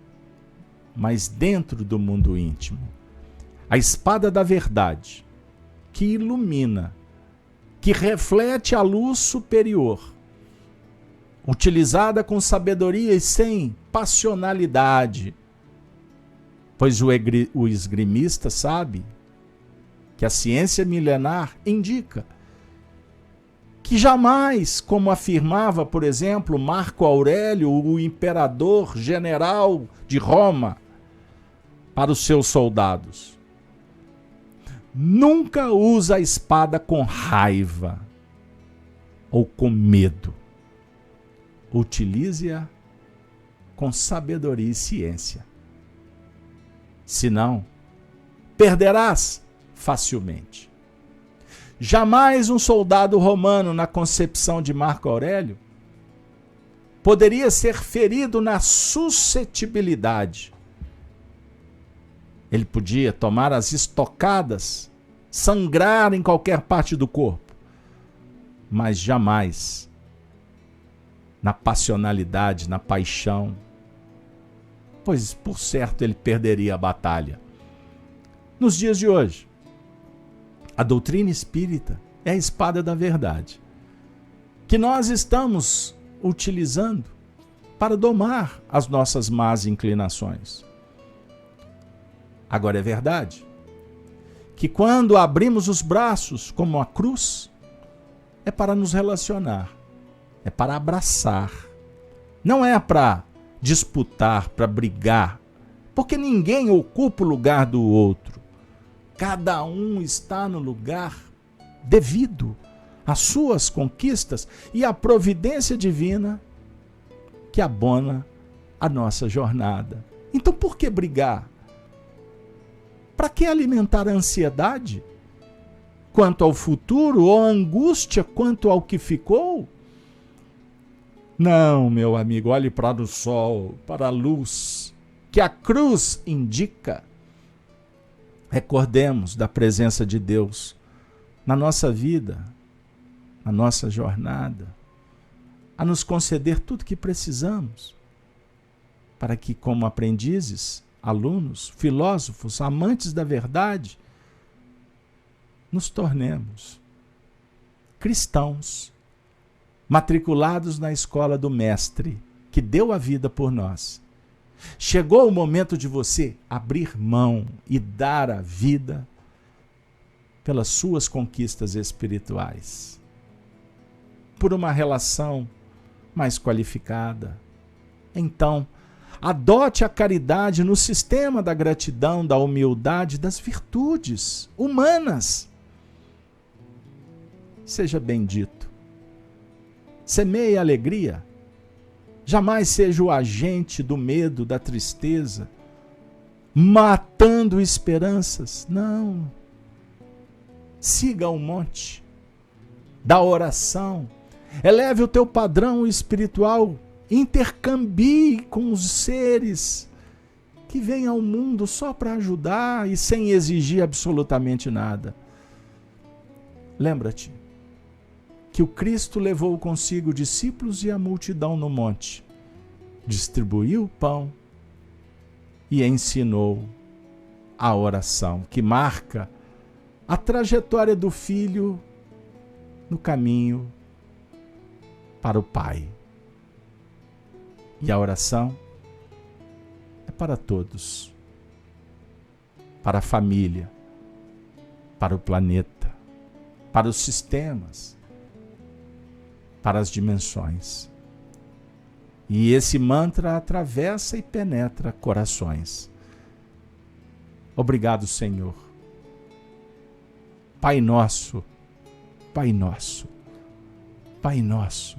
Speaker 1: mas dentro do mundo íntimo. A espada da verdade, que ilumina, que reflete a luz superior, utilizada com sabedoria e sem passionalidade, pois o esgrimista sabe que a ciência milenar indica que jamais, como afirmava, por exemplo, Marco Aurélio, o imperador general de Roma, para os seus soldados, nunca usa a espada com raiva ou com medo. Utilize-a com sabedoria e ciência. Senão, perderás facilmente. Jamais um soldado romano, na concepção de Marco Aurélio, poderia ser ferido na suscetibilidade. Ele podia tomar as estocadas, sangrar em qualquer parte do corpo, mas jamais na passionalidade, na paixão, pois, por certo, ele perderia a batalha. Nos dias de hoje, a doutrina espírita é a espada da verdade, que nós estamos utilizando para domar as nossas más inclinações. Agora é verdade que quando abrimos os braços como a cruz, é para nos relacionar, é para abraçar, não é para disputar, para brigar, porque ninguém ocupa o lugar do outro. Cada um está no lugar devido às suas conquistas e à providência divina que abona a nossa jornada. Então, por que brigar? Para que alimentar a ansiedade quanto ao futuro ou a angústia quanto ao que ficou? Não, meu amigo, olhe para o sol, para a luz que a cruz indica. Recordemos da presença de Deus na nossa vida, na nossa jornada, a nos conceder tudo que precisamos, para que, como aprendizes, alunos, filósofos, amantes da verdade, nos tornemos cristãos, matriculados na escola do Mestre, que deu a vida por nós. Chegou o momento de você abrir mão e dar a vida pelas suas conquistas espirituais, por uma relação mais qualificada. Então, adote a caridade no sistema da gratidão, da humildade, das virtudes humanas. Seja bendito. Semeie alegria. Jamais seja o agente do medo, da tristeza, matando esperanças. Não. Siga o monte da oração. Eleve o teu padrão espiritual. Intercambie com os seres que vêm ao mundo só para ajudar e sem exigir absolutamente nada. Lembra-te que o Cristo levou consigo discípulos e a multidão no monte, distribuiu o pão e ensinou a oração, que marca a trajetória do Filho no caminho para o Pai. E a oração é para todos, para a família, para o planeta, para os sistemas, para as dimensões. E esse mantra atravessa e penetra corações. Obrigado, Senhor. Pai nosso, Pai nosso, Pai nosso,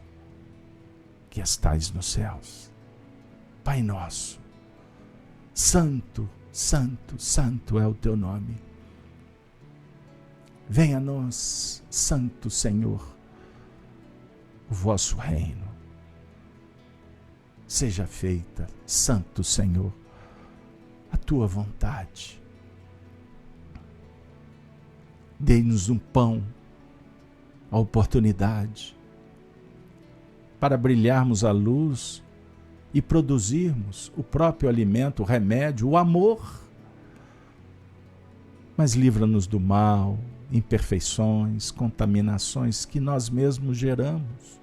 Speaker 1: que estais nos céus. Pai nosso, santo, santo, santo é o teu nome. Venha a nós, Santo Senhor, o vosso reino. Seja feita, Santo Senhor, a tua vontade. Dê-nos um pão, a oportunidade para brilharmos a luz e produzirmos o próprio alimento, o remédio, o amor. Mas livra-nos do mal, imperfeições, contaminações que nós mesmos geramos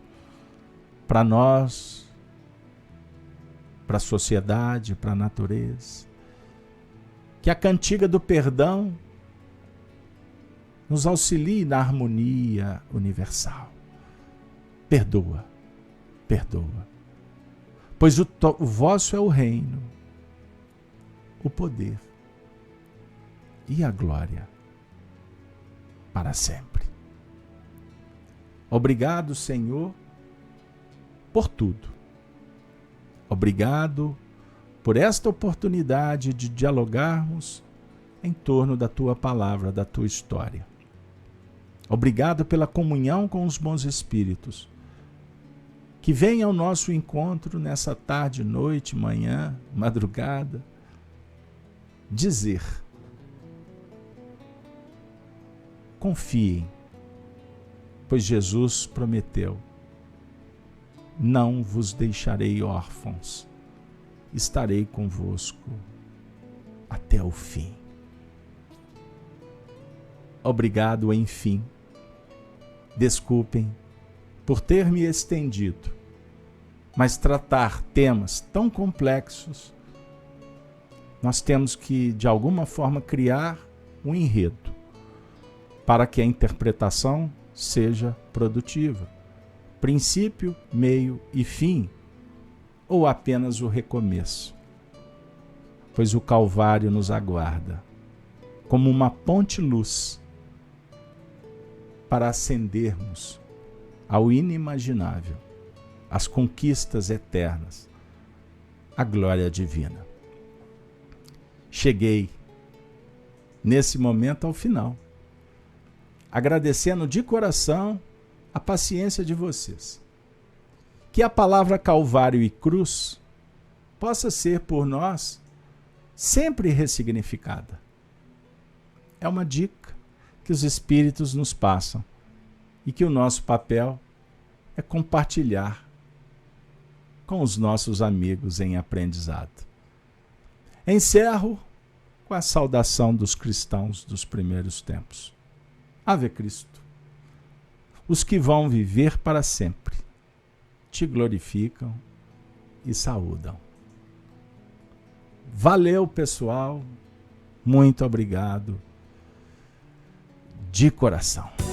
Speaker 1: para nós, para a sociedade, para a natureza. Que a cantiga do perdão nos auxilie na harmonia universal. Perdoa, perdoa, pois o vosso é o reino, o poder e a glória para sempre. Obrigado, Senhor, por tudo. Obrigado por esta oportunidade de dialogarmos em torno da tua palavra, da tua história. Obrigado pela comunhão com os bons espíritos que vêm ao nosso encontro nessa tarde, noite, manhã, madrugada, dizer: confiem, pois Jesus prometeu: não vos deixarei órfãos, estarei convosco até o fim. Obrigado, enfim. Desculpem por ter me estendido, mas tratar temas tão complexos, nós temos que, de alguma forma, criar um enredo para que a interpretação seja produtiva. Princípio, meio e fim, ou apenas o recomeço? Pois o Calvário nos aguarda como uma ponte-luz para ascendermos ao inimaginável, às conquistas eternas, à glória divina. Cheguei, nesse momento, ao final, agradecendo de coração a paciência de vocês Que a palavra Calvário e cruz possa ser por nós sempre ressignificada. É uma dica que os Espíritos nos passam e que o nosso papel é compartilhar com os nossos amigos em aprendizado. Encerro com a saudação dos cristãos dos primeiros tempos. Ave Cristo. Os que vão viver para sempre te glorificam e saúdam. Valeu, pessoal. Muito obrigado. De coração.